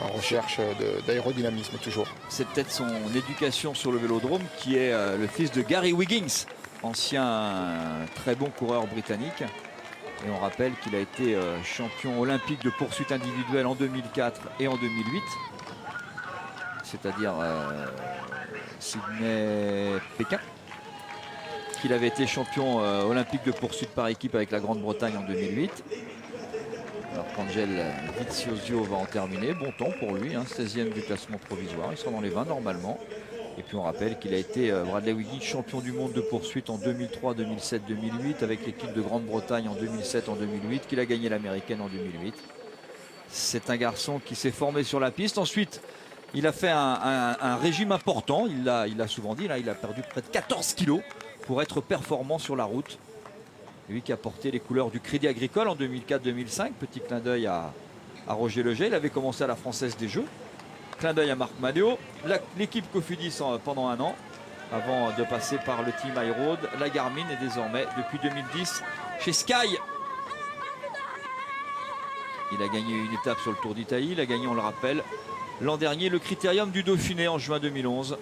en recherche d'aérodynamisme toujours. C'est peut-être son éducation sur le vélodrome qui est le fils de Gary Wiggins, ancien très bon coureur britannique. Et on rappelle qu'il a été champion olympique de poursuite individuelle en 2004 et en 2008. C'est-à-dire Sydney-Pékin. Qu'il avait été champion olympique de poursuite par équipe avec la Grande-Bretagne en 2008. Alors qu'Angel Vizioso va en terminer. Bon temps pour lui, hein, 16e du classement provisoire. Il sera dans les 20 normalement. Et puis on rappelle qu'il a été Bradley Wiggins champion du monde de poursuite en 2003, 2007, 2008 avec l'équipe de Grande-Bretagne en 2007, en 2008, qu'il a gagné l'américaine en 2008. C'est un garçon qui s'est formé sur la piste. Ensuite, il a fait un régime important. Il l'a souvent dit, là, il a perdu près de 14 kilos pour être performant sur la route. Lui qui a porté les couleurs du Crédit Agricole en 2004-2005. Petit clin d'œil à Roger Leger. Il avait commencé à la Française des Jeux. Clin d'œil à Marc Maléo, l'équipe Cofidis pendant un an, avant de passer par le team iRoad, la Garmin et désormais depuis 2010 chez Sky. Il a gagné une étape sur le Tour d'Italie, il a gagné, on le rappelle, l'an dernier le Critérium du Dauphiné en juin 2011.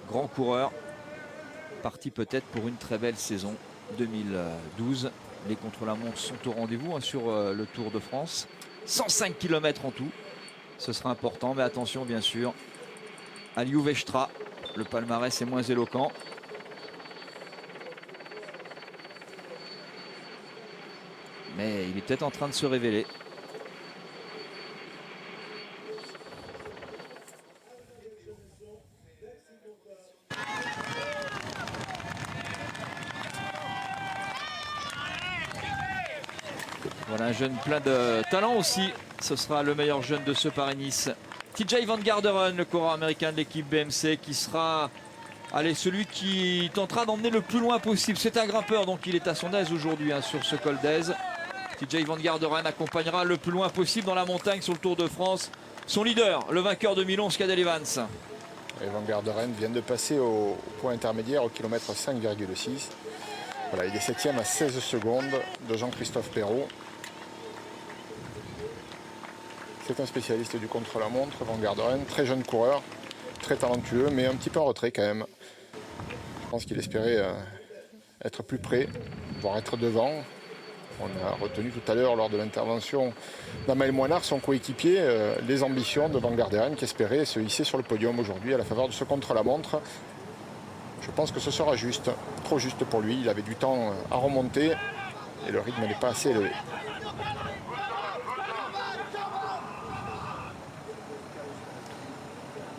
Grand coureur, parti peut-être pour une très belle saison 2012. Les contre-la-montre sont au rendez-vous sur le Tour de France. 105 km en tout. Ce sera important, mais attention bien sûr à Liu Vestra. Le palmarès est moins éloquent. Mais il est peut-être en train de se révéler. Voilà un jeune plein de talent aussi. Ce sera le meilleur jeune de ce Paris-Nice. TJ Van Garderen, le coureur américain de l'équipe BMC, qui sera celui qui tentera d'emmener le plus loin possible. C'est un grimpeur, donc il est à son aise aujourd'hui sur ce col d'Aise. TJ Van Garderen accompagnera le plus loin possible dans la montagne sur le Tour de France son leader, le vainqueur 2011, Cadel Evans. Et Van Garderen vient de passer au point intermédiaire au kilomètre 5,6. Voilà, il est 7e à 16 secondes de Jean-Christophe Perrault. C'est un spécialiste du contre-la-montre, Van Garderen, très jeune coureur, très talentueux, mais un petit peu en retrait quand même. Je pense qu'il espérait être plus près, voire être devant. On a retenu tout à l'heure, lors de l'intervention d'Amael Moinard, son coéquipier, les ambitions de Van Garderen, qui espérait se hisser sur le podium aujourd'hui à la faveur de ce contre-la-montre. Je pense que ce sera juste, trop juste pour lui. Il avait du temps à remonter et le rythme n'est pas assez élevé.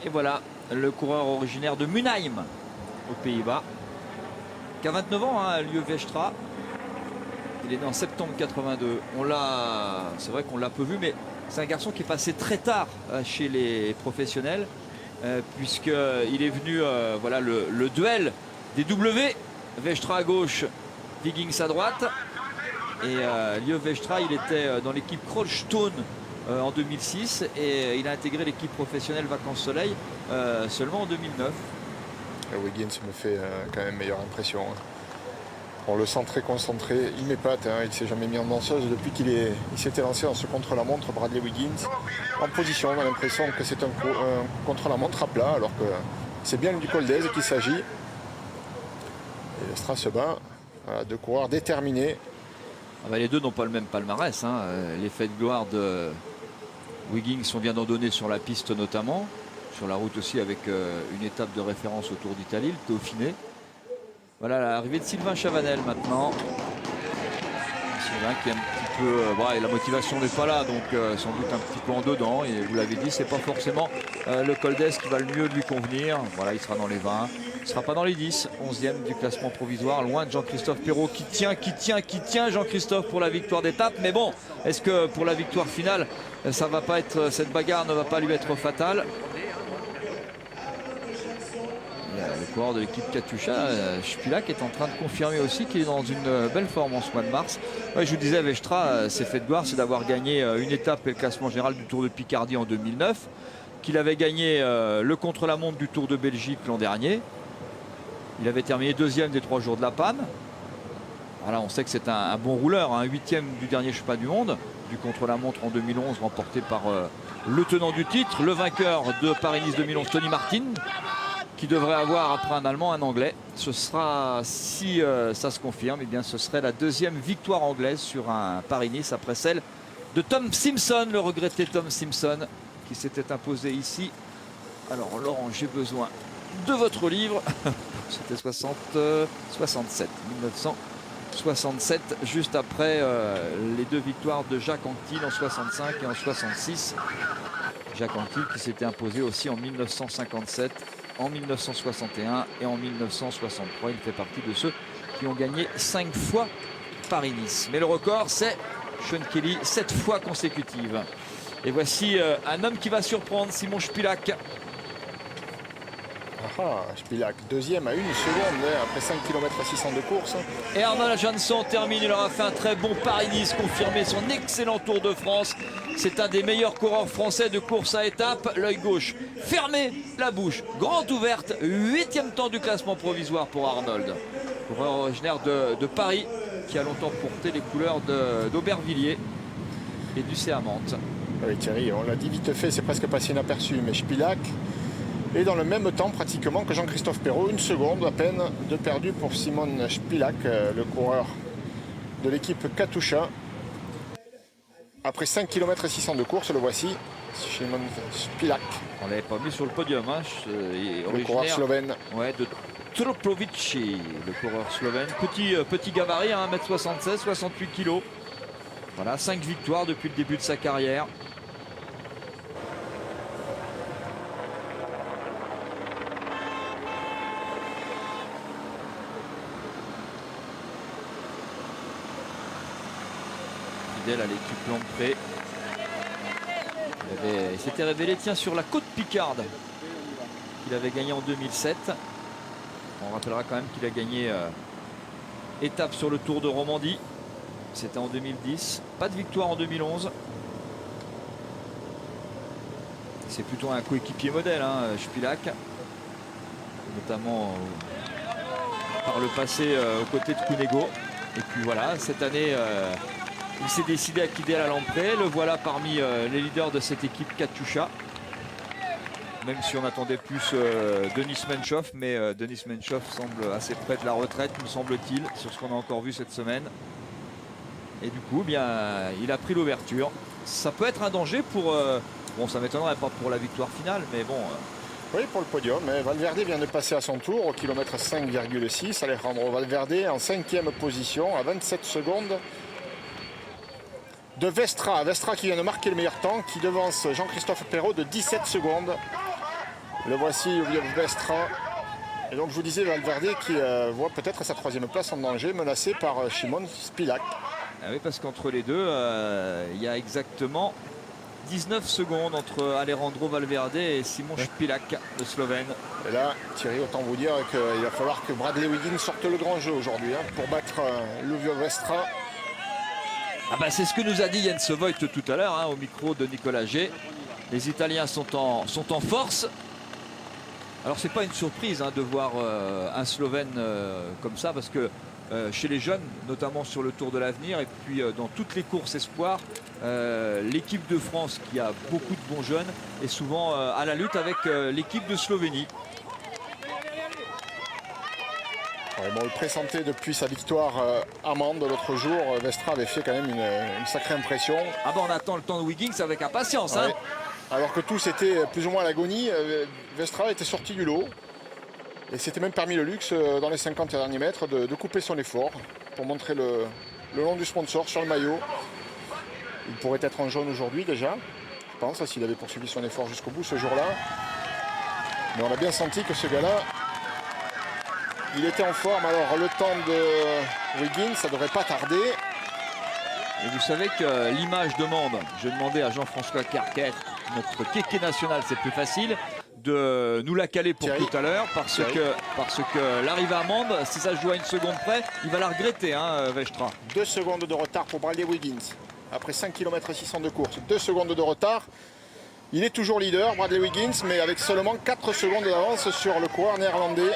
Et voilà, le coureur originaire de Munheim, aux Pays-Bas, qui a 29 ans, Liu Vestra. Il est né en septembre 82. C'est vrai qu'on l'a peu vu, mais c'est un garçon qui est passé très tard chez les professionnels, puisqu'il est venu, voilà, le duel des W. Vestra à gauche, Wiggins à droite. Et Liu Vestra, il était dans l'équipe Crollstone en 2006 et il a intégré l'équipe professionnelle Vacances Soleil seulement en 2009. Wiggins me fait quand même meilleure impression. On le sent très concentré, il m'épate, il ne s'est jamais mis en danseuse depuis qu'il s'était lancé dans ce contre-la-montre. Bradley Wiggins en position, on a l'impression que c'est un contre-la-montre à plat, alors que c'est bien du col d'Aise qu'il s'agit. Et Vestra se bat, voilà, deux coureurs déterminés. Les deux n'ont pas le même palmarès. L'effet de gloire de Wiggins, on vient d'en donner sur la piste notamment, sur la route aussi avec une étape de référence au Tour d'Italie, le Dauphiné. Voilà l'arrivée de Sylvain Chavanel maintenant. Sylvain qui est un petit peu... la motivation n'est pas là, donc sans doute un petit peu en dedans. Et vous l'avez dit, c'est pas forcément le col d'Aise qui va le mieux lui convenir. Voilà, il sera dans les 20. Il ne sera pas dans les 10. 11e du classement provisoire, loin de Jean-Christophe Perrault qui tient Jean-Christophe pour la victoire d'étape. Mais bon, est-ce que pour la victoire finale, ça va pas être, cette bagarre ne va pas lui être fatale? Le coureur de l'équipe Katusha, Spilak, est en train de confirmer aussi qu'il est dans une belle forme en ce mois de mars. Je vous disais, Vestra, ses faits de gloire, c'est d'avoir gagné une étape et le classement général du Tour de Picardie en 2009, qu'il avait gagné le contre-la-montre du Tour de Belgique l'an dernier. Il avait terminé 2e des 3 jours de la panne. Voilà, on sait que c'est un bon rouleur, un 8e du dernier championnat du monde, du contre-la-montre en 2011, remporté par le tenant du titre, le vainqueur de Paris-Nice 2011, Tony Martin, qui devrait avoir après un Allemand un Anglais. Ce sera, si ça se confirme, eh bien, ce serait la 2e victoire anglaise sur un Paris-Nice après celle de Tom Simpson, le regretté Tom Simpson, qui s'était imposé ici. Alors Laurent, j'ai besoin de votre livre. C'était 67, 1967, juste après les 2 victoires de Jacques Anquetil en 65 et en 66. Jacques Anquetil qui s'était imposé aussi en 1957, en 1961 et en 1963. Il fait partie de ceux qui ont gagné 5 fois Paris-Nice. Mais le record, c'est Sean Kelly, 7 fois consécutives. Et voici un homme qui va surprendre, Simon Špilak. Špilak, 2e à 1 seconde après 5 km 600 de course. Et Arnold Janson termine, il aura fait un très bon Paris-Nice, confirmé son excellent Tour de France. C'est un des meilleurs coureurs français de course à étapes. L'œil gauche fermé, la bouche grande ouverte. 8e temps du classement provisoire pour Arnold. Coureur originaire de Paris, qui a longtemps porté les couleurs d'Aubervilliers et du CA Mantes. Oui Thierry, on l'a dit vite fait, c'est presque passé inaperçu, mais Špilak est dans le même temps pratiquement que Jean-Christophe Perrault, 1 seconde à peine de perdu pour Simon Špilak, le coureur de l'équipe Katusha. Après 5 km 600 de course, le voici, Simon Špilak. On l'avait pas mis sur le podium, hein. Le coureur slovène. Ouais, de Tropovici, le coureur slovène. Petit gabarit, hein, 1m76, 68 kg. Voilà, 5 victoires depuis le début de sa carrière. Fidèle à l'équipe Lamprey. Il s'était révélé, tiens, sur la côte Picarde, qu'il avait gagné en 2007. On rappellera quand même qu'il a gagné étape sur le Tour de Romandie. C'était en 2010. Pas de victoire en 2011. C'est plutôt un coéquipier modèle, hein, Špilak. Notamment par le passé aux côtés de Cunego. Et puis voilà, cette année, il s'est décidé à quitter la Lamprey. Le voilà parmi les leaders de cette équipe Katusha. Même si on attendait plus Denis Menchov, mais Denis Menchov semble assez près de la retraite, me semble-t-il, sur ce qu'on a encore vu cette semaine. Et du coup, bien, il a pris l'ouverture. Ça peut être un danger pour... bon, ça m'étonnerait pas pour la victoire finale, mais bon... Oui, pour le podium. Mais Valverde vient de passer à son tour au kilomètre 5,6. Alejandro Valverde en 5e position à 27 secondes de Vestra. Vestra qui vient de marquer le meilleur temps, qui devance Jean-Christophe Perrault de 17 secondes. Le voici, Vestra. Et donc je vous disais, Valverde qui voit peut-être sa 3e place en danger, menacé par Simon Špilak. Ah oui, parce qu'entre les deux, il y a exactement 19 secondes entre Alejandro Valverde et Simon Špilak, le Slovène. Et là, Thierry, autant vous dire qu'il va falloir que Bradley Wiggins sorte le grand jeu aujourd'hui, hein, pour battre Livio Vestra. Ah bah c'est ce que nous a dit Jens Voigt tout à l'heure, hein, au micro de Nicolas G. Les Italiens sont en force. Alors c'est pas une surprise, hein, de voir un Slovène comme ça, parce que chez les jeunes, notamment sur le Tour de l'Avenir et puis dans toutes les courses espoirs, l'équipe de France, qui a beaucoup de bons jeunes, est souvent à la lutte avec l'équipe de Slovénie. Ouais, bon, on le pressentait depuis sa victoire à Mende l'autre jour. Vestra avait fait quand même une sacrée impression. Ah bah on attend le temps de Wiggins avec impatience, hein. Ouais. Alors que tous étaient plus ou moins à l'agonie, Vestra était sorti du lot. Et s'était même permis le luxe dans les 50 derniers mètres de couper son effort pour montrer le nom du sponsor sur le maillot. Il pourrait être en jaune aujourd'hui déjà, je pense, s'il avait poursuivi son effort jusqu'au bout ce jour-là. Mais on a bien senti que ce gars-là, il était en forme. Alors le temps de Wiggins, ça ne devrait pas tarder. Et vous savez que l'image demande, je demandais à Jean-François Carquet, notre kéké national, c'est plus facile, de nous la caler pour Thierry. tout à l'heure, parce que l'arrivée à Mende, si ça se joue à 1 seconde près, il va la regretter, hein, Vestra. 2 secondes de retard pour Bradley Wiggins. Après 5 km 600 de course, 2 secondes de retard. Il est toujours leader, Bradley Wiggins, mais avec seulement 4 secondes d'avance sur le coureur néerlandais.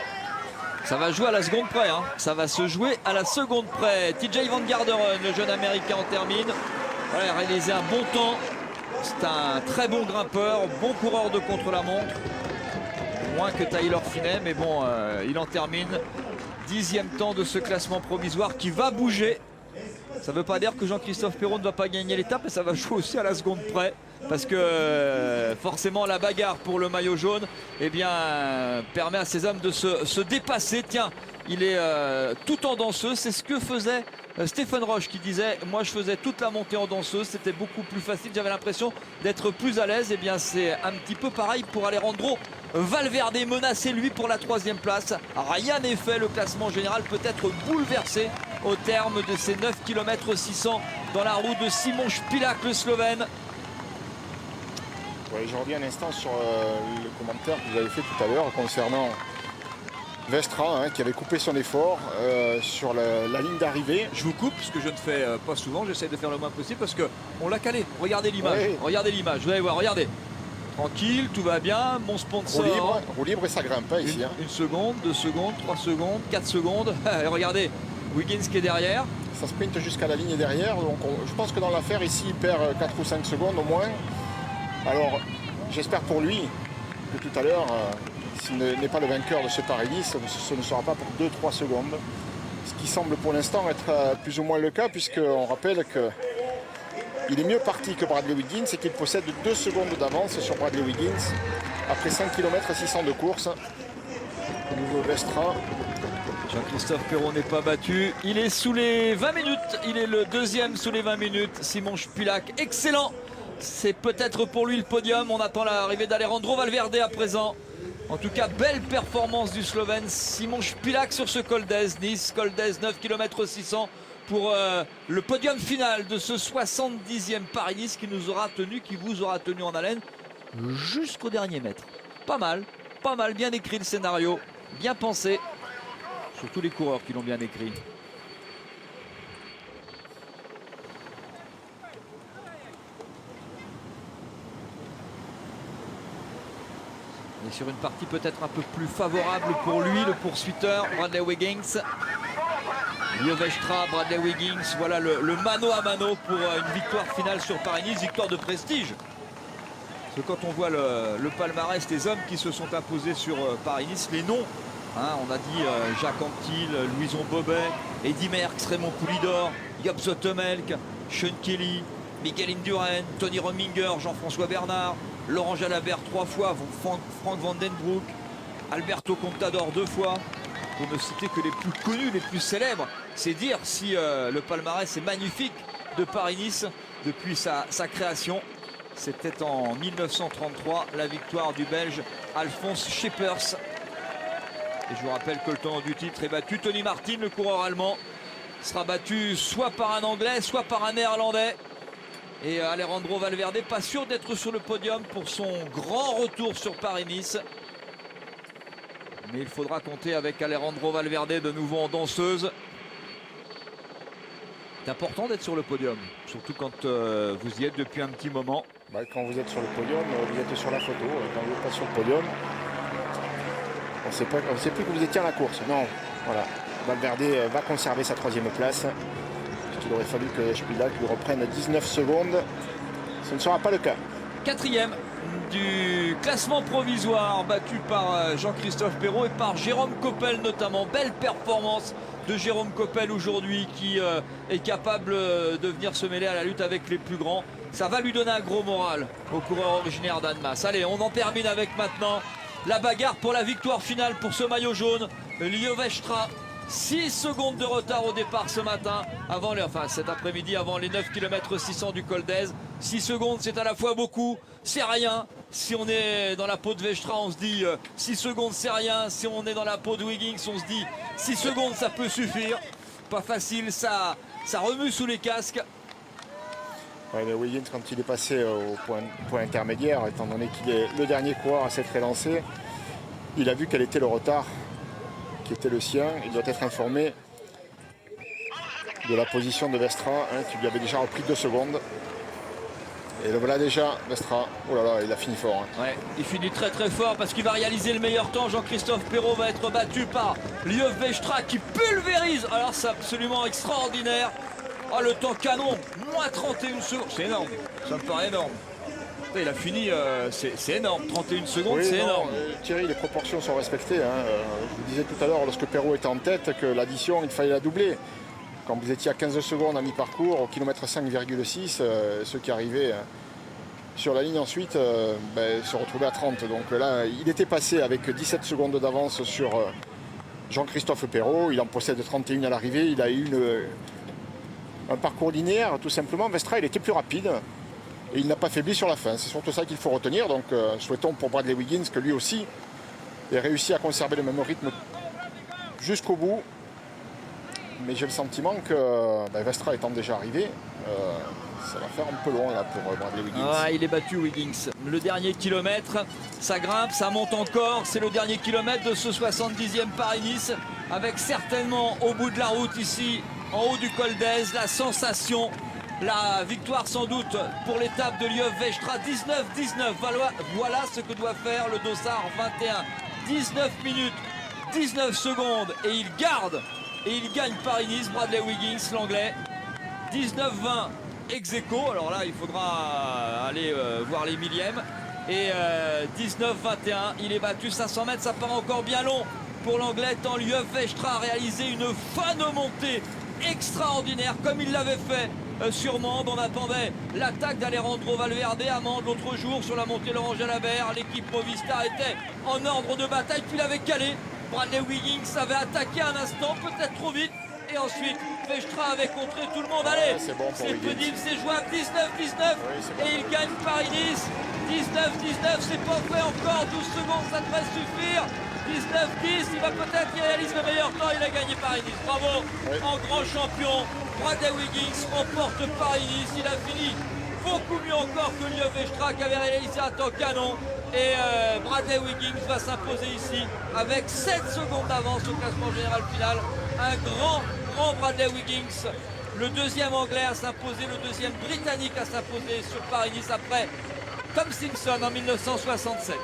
Ça va jouer à la seconde près, hein. Ça va se jouer à la seconde près. TJ Van Garderen, le jeune américain, en termine. Voilà, il a réalisé un bon temps. C'est un très bon grimpeur, bon coureur de contre-la-montre. Moins que Tyler Finney, mais bon, il en termine. 10e temps de ce classement provisoire qui va bouger. Ça ne veut pas dire que Jean-Christophe Perrault ne va pas gagner l'étape, mais ça va jouer aussi à la seconde près. Parce que forcément la bagarre pour le maillot jaune permet à ces hommes de se dépasser. Tiens, il est tout en danseuse. C'est ce que faisait Stéphane Roche qui disait « Moi je faisais toute la montée en danseuse, c'était beaucoup plus facile, j'avais l'impression d'être plus à l'aise. » C'est un petit peu pareil pour Alejandro Valverde, menacé lui pour la 3e place. Rien n'est fait, le classement général peut être bouleversé au terme de ces 9 km 600 dans la roue de Simon Špilak, le Slovène. Ouais, je reviens un instant sur le commentaire que vous avez fait tout à l'heure concernant Westra, qui avait coupé son effort sur la ligne d'arrivée. Je vous coupe, ce que je ne fais pas souvent, j'essaie de faire le moins possible parce qu'on l'a calé. Regardez l'image, regardez l'image, vous allez voir, regardez. Tranquille, tout va bien, mon sponsor. Roue libre et ça grimpe ici. Une seconde, 2 secondes, 3 secondes, 4 secondes. Et regardez, Wiggins qui est derrière. Ça sprint jusqu'à la ligne derrière, donc je pense que dans l'affaire ici il perd 4 ou 5 secondes au moins. Alors j'espère pour lui que tout à l'heure, s'il n'est pas le vainqueur de ce Paris-Nice, ce ne sera pas pour 2-3 secondes. Ce qui semble pour l'instant être plus ou moins le cas, puisqu'on rappelle qu'il est mieux parti que Bradley Wiggins et qu'il possède 2 secondes d'avance sur Bradley Wiggins après 5 km 600 de course. Le nouveau Westra. Jean-Christophe Perrault n'est pas battu. Il est sous les 20 minutes. Il est le 2e sous les 20 minutes. Simon Špilak, excellent. C'est peut-être pour lui le podium. On attend l'arrivée d'Alejandro Valverde à présent. En tout cas, belle performance du Slovène Simon Špilak sur ce Col d'Ez. Nice, Col d'Ez, 9 km 600 pour le podium final de ce 70e Paris-Nice qui vous aura tenu en haleine jusqu'au dernier mètre. Pas mal, bien écrit le scénario, bien pensé. Surtout les coureurs qui l'ont bien écrit. On est sur une partie peut-être un peu plus favorable pour lui, le poursuiteur Bradley Wiggins. Lio Westra, Bradley Wiggins, voilà le mano à mano pour une victoire finale sur Paris-Nice, victoire de prestige. Parce que quand on voit le palmarès des hommes qui se sont imposés sur Paris-Nice, les noms, on a dit Jacques Anquetil, Louison Bobet, Eddy Merckx, Raymond Poulidor, Job Zoetemelk, Sean Kelly, Miguel Indurain, Tony Rominger, Jean-François Bernard, Laurent Jalabert 3 fois, Frank Van Den Broek, Alberto Contador 2 fois, pour ne citer que les plus connus, les plus célèbres. C'est dire si le palmarès est magnifique de Paris-Nice depuis sa création. C'était en 1933 la victoire du Belge Alphonse Scheepers. Et je vous rappelle que le tenant du titre est battu. Tony Martin, le coureur allemand, sera battu soit par un Anglais, soit par un Néerlandais. Et Alejandro Valverde, pas sûr d'être sur le podium pour son grand retour sur Paris-Nice. Mais il faudra compter avec Alejandro Valverde de nouveau en danseuse. C'est important d'être sur le podium, surtout quand vous y êtes depuis un petit moment. Quand vous êtes sur le podium, vous êtes sur la photo. Quand vous n'êtes pas sur le podium, on ne sait plus que vous étiez à la course. Non, voilà. Valverde va conserver sa 3e place. Il aurait fallu que Špilak lui reprenne 19 secondes. Ce ne sera pas le cas. 4e du classement provisoire, battu par Jean-Christophe Perrault et par Jérôme Coppel notamment. Belle performance de Jérôme Coppel aujourd'hui qui est capable de venir se mêler à la lutte avec les plus grands. Ça va lui donner un gros moral au coureur originaire d'Annemasse. Allez, on en termine avec maintenant la bagarre pour la victoire finale pour ce maillot jaune. Lio Westra, 6 secondes de retard au départ ce matin, cet après-midi avant les 9 km 600 du Col d'Ez. 6 secondes, c'est à la fois beaucoup, c'est rien. Si on est dans la peau de Westra, on se dit 6 secondes, c'est rien. Si on est dans la peau de Wiggins, on se dit 6 secondes, ça peut suffire. Pas facile, ça remue sous les casques. Ouais, mais Wiggins, quand il est passé au point intermédiaire, étant donné qu'il est le dernier coureur à s'être élancé, il a vu quel était le retard qui était le sien. Il doit être informé de la position de Westra, qui lui avait déjà repris 2 secondes. Et le voilà déjà, Vestra. Oh là là, il a fini fort. Hein. Ouais, il finit très très fort parce qu'il va réaliser le meilleur temps. Jean-Christophe Perrault va être battu par Liev Westra qui pulvérise. Alors c'est absolument extraordinaire. Oh, le temps canon, moins 31 secondes. C'est énorme, ça me paraît énorme. Il a fini, c'est énorme, 31 secondes, Oui, c'est non, énorme. Thierry, les proportions sont respectées. Hein. Je vous disais tout à l'heure, lorsque Perrault était en tête, que l'addition, il fallait la doubler. Quand vous étiez à 15 secondes à mi-parcours, au kilomètre 5,6, ceux qui arrivaient sur la ligne ensuite se retrouvaient à 30. Donc là, il était passé avec 17 secondes d'avance sur Jean-Christophe Perrault. Il en possède 31 à l'arrivée. Il a eu un parcours linéaire, tout simplement. Westra, il était plus rapide. Et il n'a pas faibli sur la fin. C'est surtout ça qu'il faut retenir. Donc souhaitons pour Bradley Wiggins que lui aussi ait réussi à conserver le même rythme jusqu'au bout. Mais j'ai le sentiment que Westra étant déjà arrivé, ça va faire un peu long là pour Bradley Wiggins. Ah, il est battu Wiggins. Le dernier kilomètre, ça grimpe, ça monte encore. C'est le dernier kilomètre de ce 70e Paris-Nice. Avec certainement au bout de la route ici, en haut du col d'Aise, la sensation. La victoire sans doute pour l'étape de Liev Westra, 19-19. Voilà ce que doit faire le Dossard 21. 19 minutes, 19 secondes et il garde et il gagne Paris-Nice. Bradley Wiggins, l'anglais. 19-20 ex aequo. Alors là, il faudra aller voir les millièmes. Et 19-21, il est battu 500 mètres. Ça part encore bien long pour l'anglais tant Liev Westra a réalisé une fin de montée extraordinaire comme il l'avait fait sur Mende. On attendait l'attaque d'Alejandro Valverde à Mende l'autre jour sur la montée Laurent Jalabert. L'équipe Movistar était en ordre de bataille, puis l'avait calé. Bradley Wiggins avait attaqué un instant, peut-être trop vite. Et ensuite, Westra avait contré tout le monde. Allez, c'est bon c'est pénible, c'est jouable. 19-19 bon. et il gagne Paris-Nice. 19-19, c'est pas fait encore. 12 secondes, ça devrait suffire. 19-10, il va peut-être y réaliser le meilleur temps. Il a gagné Paris-Nice. Bravo, en grand champion. Bradley Wiggins remporte Paris-Nice. Il a fini beaucoup mieux encore que Liev Westra qui avait réalisé un temps canon. Et Bradley Wiggins va s'imposer ici avec 7 secondes d'avance au classement général final. Un grand Bradley Wiggins. Le deuxième anglais à s'imposer, le deuxième britannique à s'imposer sur Paris-Nice après Tom Simpson en 1967.